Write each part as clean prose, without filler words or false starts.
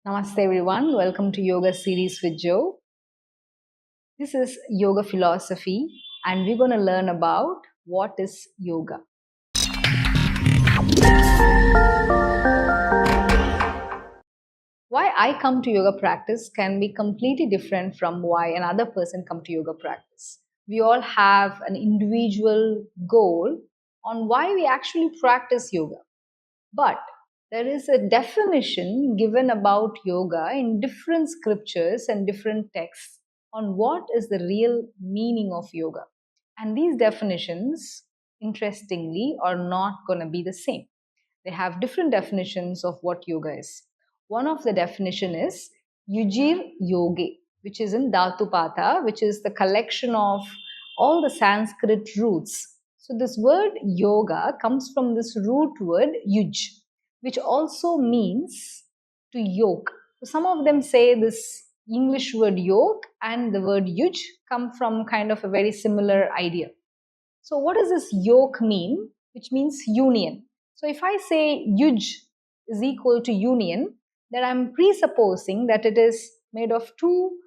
Namaste everyone, welcome to Yoga Series with Joe. This is Yoga Philosophy and we're going to learn about what is yoga. Why I come to yoga practice can be completely different from why another person come to yoga practice. We all have an individual goal on why we actually practice yoga. But there is a definition given about yoga in different scriptures and different texts on what is the real meaning of yoga. And these definitions, interestingly, are not going to be the same. They have different definitions of what yoga is. One of the definition is Yujir Yoge, which is in Dhatupatha, which is the collection of all the Sanskrit roots. So this word yoga comes from this root word yuj, which also means to yoke. So some of them say this English word yoke and the word yuj come from kind of a very similar idea. So what does this yoke mean? Which means union. So if I say yuj is equal to union, then I'm presupposing that it is made of two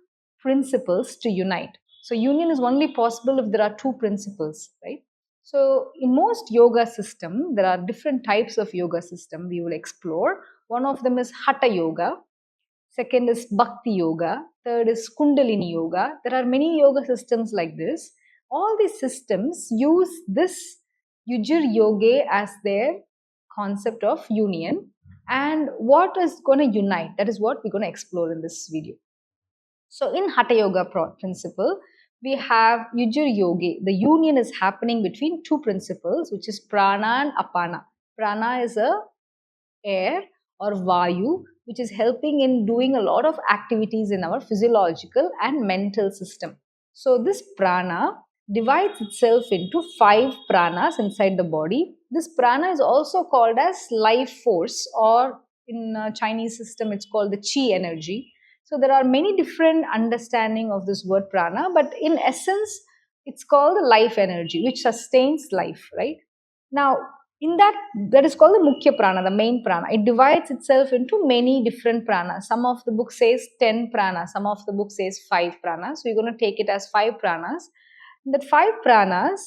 principles to unite. So union is only possible if there are two principles, right? So in most yoga system, there are different types of yoga system we will explore. One of them is Hatha yoga. Second is Bhakti yoga. Third is Kundalini yoga. There are many yoga systems like this. All these systems use this Yujir Yoga as their concept of union. And what is going to unite? That is what we're going to explore in this video. So in Hatha Yoga principle, we have Yujir Yoga. The union is happening between two principles, which is Prana and Apana. Prana is a air or Vayu, which is helping in doing a lot of activities in our physiological and mental system. So this prana divides itself into 5 pranas inside the body. This prana is also called as life force, or in Chinese system it's called the chi energy. So there are many different understanding of this word prana, but in essence it's called the life energy which sustains life, right? Now in that is called the mukhya prana, the main prana. It divides itself into many different pranas. Some of the book says 10 pranas, some of the book says 5 pranas. So you're going to take it as 5 pranas. In that 5 pranas,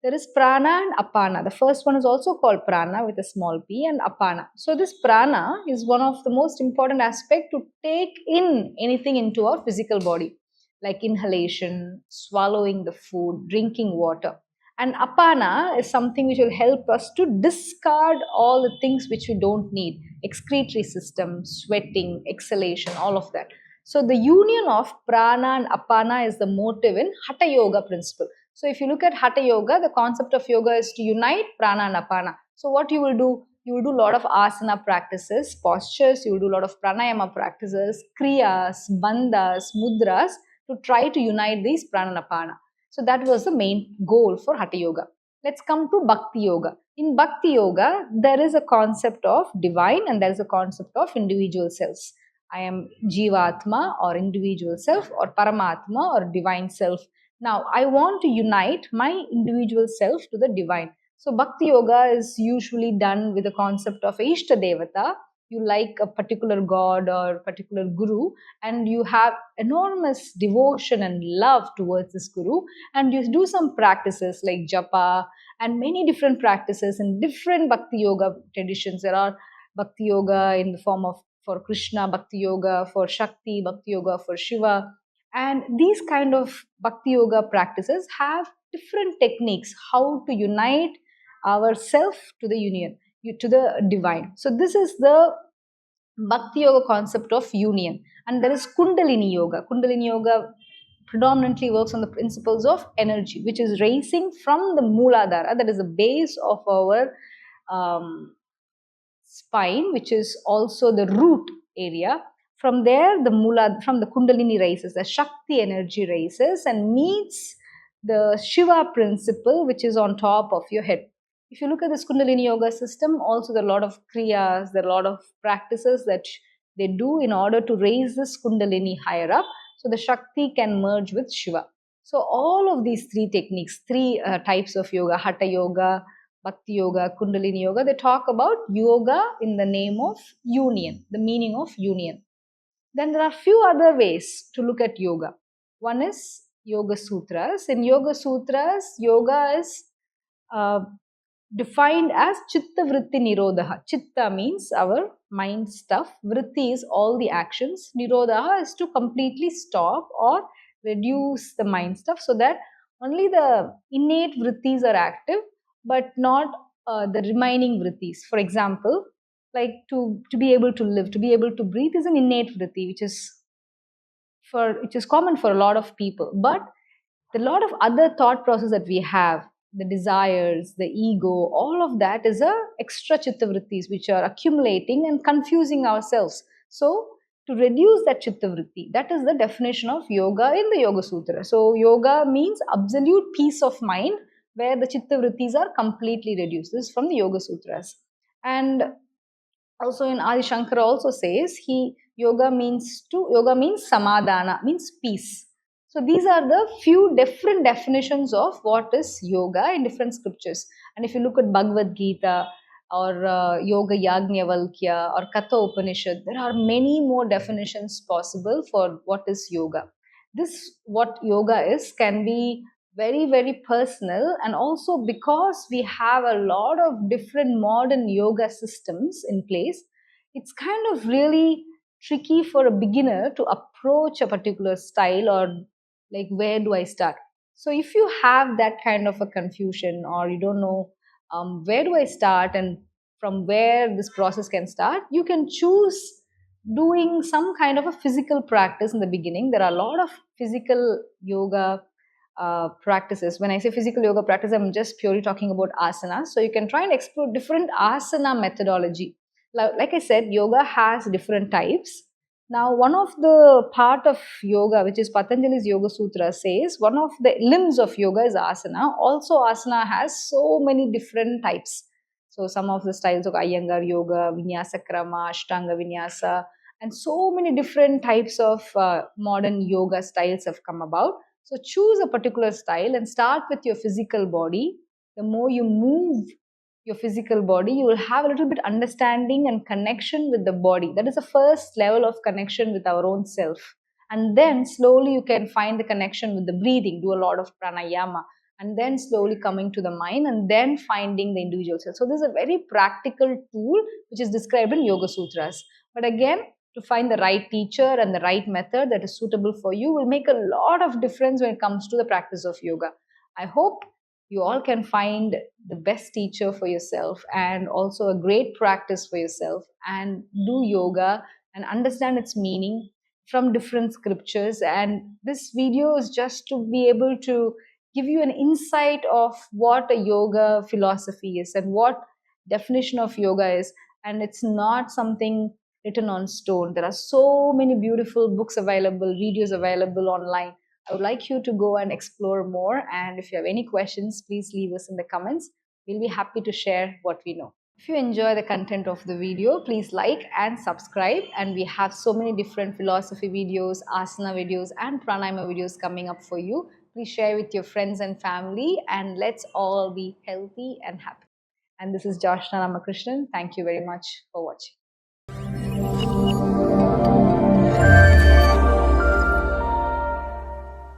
there is prana and apana. The first one is also called prana with a small p, and apana. So this prana is one of the most important aspect to take in anything into our physical body, like inhalation, swallowing the food, drinking water. And apana is something which will help us to discard all the things which we don't need: excretory system, sweating, exhalation, all of that. So the union of prana and apana is the motive in Hatha Yoga principle. So if you look at Hatha Yoga, the concept of yoga is to unite prana and apana. So what you will do? You will do a lot of asana practices, postures, you will do a lot of pranayama practices, kriyas, bandhas, mudras to try to unite these prana and apana. So that was the main goal for Hatha Yoga. Let's come to Bhakti Yoga. In Bhakti Yoga, there is a concept of divine and there is a concept of individual selves. I am Jivatma or individual self, or Paramatma or divine self. Now, I want to unite my individual self to the divine. So, Bhakti Yoga is usually done with the concept of Ishta Devata. You like a particular god or particular guru, and you have enormous devotion and love towards this guru, and you do some practices like japa and many different practices in different Bhakti Yoga traditions. There are Bhakti Yoga in the form of for Krishna, Bhakti Yoga for Shakti, Bhakti Yoga for Shiva. And these kind of Bhakti Yoga practices have different techniques how to unite ourself to the union, to the divine. So this is the Bhakti Yoga concept of union. And there is Kundalini Yoga. Kundalini Yoga predominantly works on the principles of energy, which is raising from the Mooladhara, that is the base of our spine, which is also the root area. From there, from the Kundalini rises, the Shakti energy rises and meets the Shiva principle, which is on top of your head. If you look at this Kundalini yoga system, also there are a lot of kriyas, there are a lot of practices that they do in order to raise this Kundalini higher up, so the Shakti can merge with Shiva. So all of these 3 techniques, 3 types of yoga, Hatha yoga, Bhakti yoga, Kundalini yoga, they talk about yoga in the name of union, the meaning of union. Then there are few other ways to look at yoga. One is Yoga Sutras. In Yoga Sutras, yoga is uh, defined as Chitta Vritti Nirodha. Chitta means our mind stuff. Vritti is all the actions. Nirodha is to completely stop or reduce the mind stuff so that only the innate vrittis are active, but not the remaining vrittis. For example, like to be able to live, to be able to breathe is an innate vritti, which is common for a lot of people. But the lot of other thought process that we have, the desires, the ego, all of that is a extra chitta vrittis which are accumulating and confusing ourselves. So to reduce that chitta vritti, that is the definition of yoga in the Yoga Sutra. So yoga means absolute peace of mind where the chitta vrittis are completely reduced. This is from the Yoga Sutras. And also in Adi Shankara also says he yoga means samadhana, means peace. So these are the few different definitions of what is yoga in different scriptures. And if you look at Bhagavad Gita or Yoga Yagnavalkya or Katha Upanishad, there are many more definitions possible for what is yoga. This what yoga is can be very personal, and also because we have a lot of different modern yoga systems in place, it's kind of really tricky for a beginner to approach a particular style, or like where do I start. So if you have that kind of a confusion, or you don't know where do I start and from where this process can start, you can choose doing some kind of a physical practice in the beginning. There are a lot of physical yoga practices. When I say physical yoga practice, I'm just purely talking about asanas. So you can try and explore different asana methodology. Like I said, yoga has different types. Now, one of the part of yoga, which is Patanjali's Yoga Sutra, says one of the limbs of yoga is asana. Also, asana has so many different types. So, some of the styles of Iyengar yoga, Vinyasa Krama, Ashtanga Vinyasa, and so many different types of modern yoga styles have come about. So choose a particular style and start with your physical body. The more you move your physical body, you will have a little bit understanding and connection with the body. That is the first level of connection with our own self. And then slowly you can find the connection with the breathing, do a lot of pranayama, and then slowly coming to the mind and then finding the individual self. So this is a very practical tool which is described in Yoga Sutras. But again, to find the right teacher and the right method that is suitable for you will make a lot of difference when it comes to the practice of yoga. I hope you all can find the best teacher for yourself and also a great practice for yourself and do yoga and understand its meaning from different scriptures. And this video is just to be able to give you an insight of what a yoga philosophy is and what definition of yoga is. And it's not something written on stone. There are so many beautiful books available, videos available online. I would like you to go and explore more. And if you have any questions, please leave us in the comments. We'll be happy to share what we know. If you enjoy the content of the video, please like and subscribe. And we have so many different philosophy videos, asana videos, and pranayama videos coming up for you. Please share with your friends and family, and let's all be healthy and happy. And this is Joshna Ramakrishnan. Thank you very much for watching.